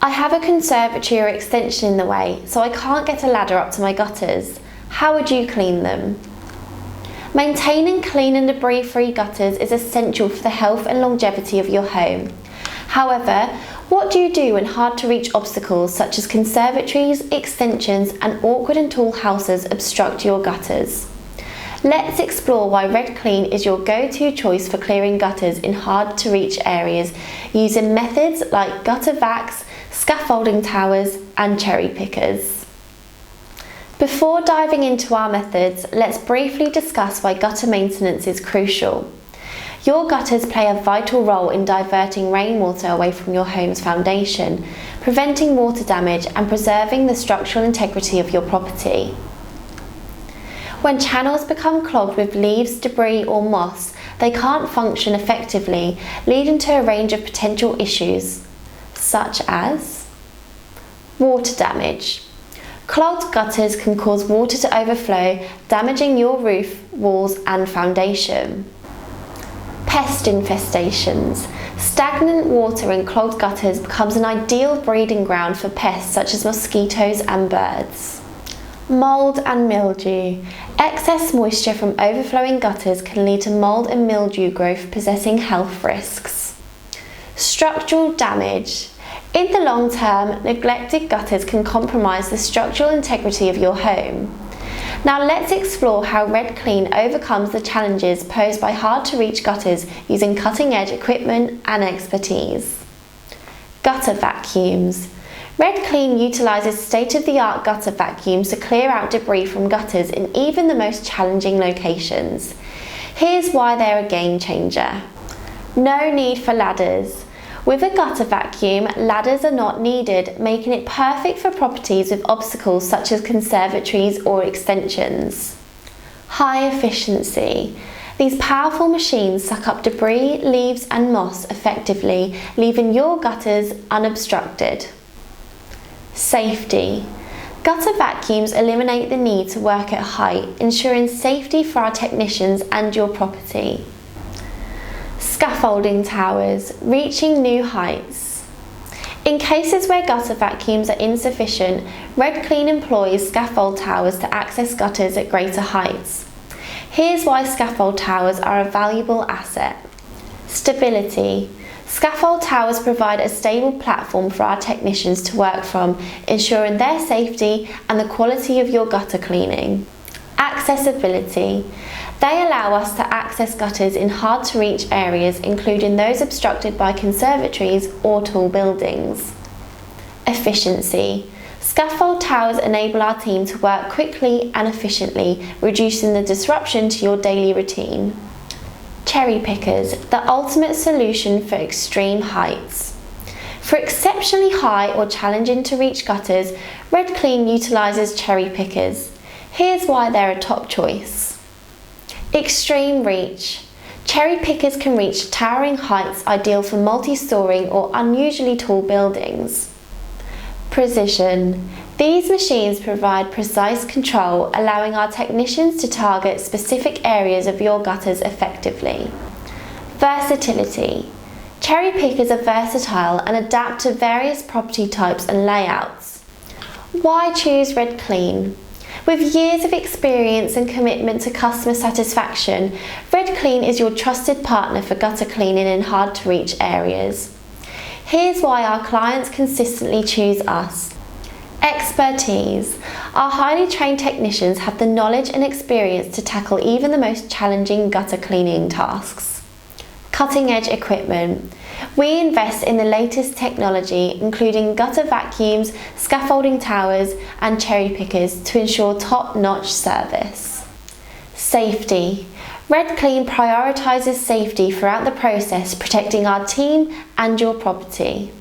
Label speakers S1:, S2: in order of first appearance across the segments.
S1: I have a conservatory or extension in the way, so I can't get a ladder up to my gutters. How would you clean them? Maintaining clean and debris-free gutters is essential for the health and longevity of your home. However, what do you do when hard-to-reach obstacles such as conservatories, extensions, and awkward and tall houses obstruct your gutters? Let's explore why RedClean is your go-to choice for clearing gutters in hard-to-reach areas using methods like gutter vacs, scaffolding towers, and cherry pickers. Before diving into our methods, let's briefly discuss why gutter maintenance is crucial. Your gutters play a vital role in diverting rainwater away from your home's foundation, preventing water damage and preserving the structural integrity of your property. When channels become clogged with leaves, debris or moss, they can't function effectively, leading to a range of potential issues, such as water damage. Clogged gutters can cause water to overflow, damaging your roof, walls and foundation. Pest infestations. Stagnant water in clogged gutters becomes an ideal breeding ground for pests such as mosquitoes and birds. Mould and mildew. Excess moisture from overflowing gutters can lead to mould and mildew growth, possessing health risks. Structural damage. In the long term, neglected gutters can compromise the structural integrity of your home. Now let's explore how RedClean overcomes the challenges posed by hard-to-reach gutters using cutting-edge equipment and expertise. Gutter vacuums. RedClean utilises state-of-the-art gutter vacuums to clear out debris from gutters in even the most challenging locations. Here's why they're a game changer. No need for ladders. With a gutter vacuum, ladders are not needed, making it perfect for properties with obstacles such as conservatories or extensions. High efficiency. These powerful machines suck up debris, leaves and moss effectively, leaving your gutters unobstructed. Safety. Gutter vacuums eliminate the need to work at height, ensuring safety for our technicians and your property. Scaffolding towers, reaching new heights. In cases where gutter vacuums are insufficient, RedClean employs scaffold towers to access gutters at greater heights. Here's why scaffold towers are a valuable asset. Stability. Scaffold towers provide a stable platform for our technicians to work from, ensuring their safety and the quality of your gutter cleaning. Accessibility. They allow us to access gutters in hard-to-reach areas, including those obstructed by conservatories or tall buildings. Efficiency. Scaffold towers enable our team to work quickly and efficiently, reducing the disruption to your daily routine. Cherry pickers, the ultimate solution for extreme heights. For exceptionally high or challenging to reach gutters, RedClean utilises cherry pickers. Here's why they're a top choice. Extreme reach. Cherry pickers can reach towering heights ideal for multi-storey or unusually tall buildings. Precision. These machines provide precise control, allowing our technicians to target specific areas of your gutters effectively. Versatility. Cherry pickers are versatile and adapt to various property types and layouts. Why choose RedClean? With years of experience and commitment to customer satisfaction, RedClean is your trusted partner for gutter cleaning in hard-to-reach areas. Here's why our clients consistently choose us. Expertise. Our highly trained technicians have the knowledge and experience to tackle even the most challenging gutter cleaning tasks. Cutting-edge equipment. We invest in the latest technology, including gutter vacuums, scaffolding towers, and cherry pickers to ensure top-notch service. Safety. RedClean prioritises safety throughout the process, protecting our team and your property.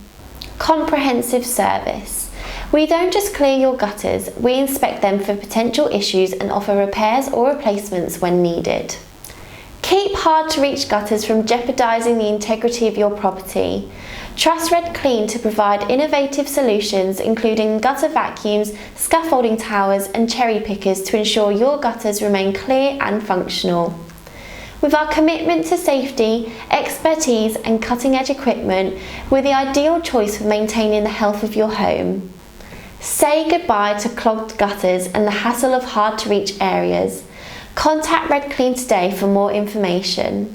S1: Comprehensive service. We don't just clear your gutters, we inspect them for potential issues and offer repairs or replacements when needed. Keep hard-to-reach gutters from jeopardising the integrity of your property. Trust RedClean to provide innovative solutions, including gutter vacuums, scaffolding towers and cherry pickers to ensure your gutters remain clear and functional. With our commitment to safety, expertise and cutting-edge equipment, we're the ideal choice for maintaining the health of your home. Say goodbye to clogged gutters and the hassle of hard-to-reach areas. Contact RedClean today for more information.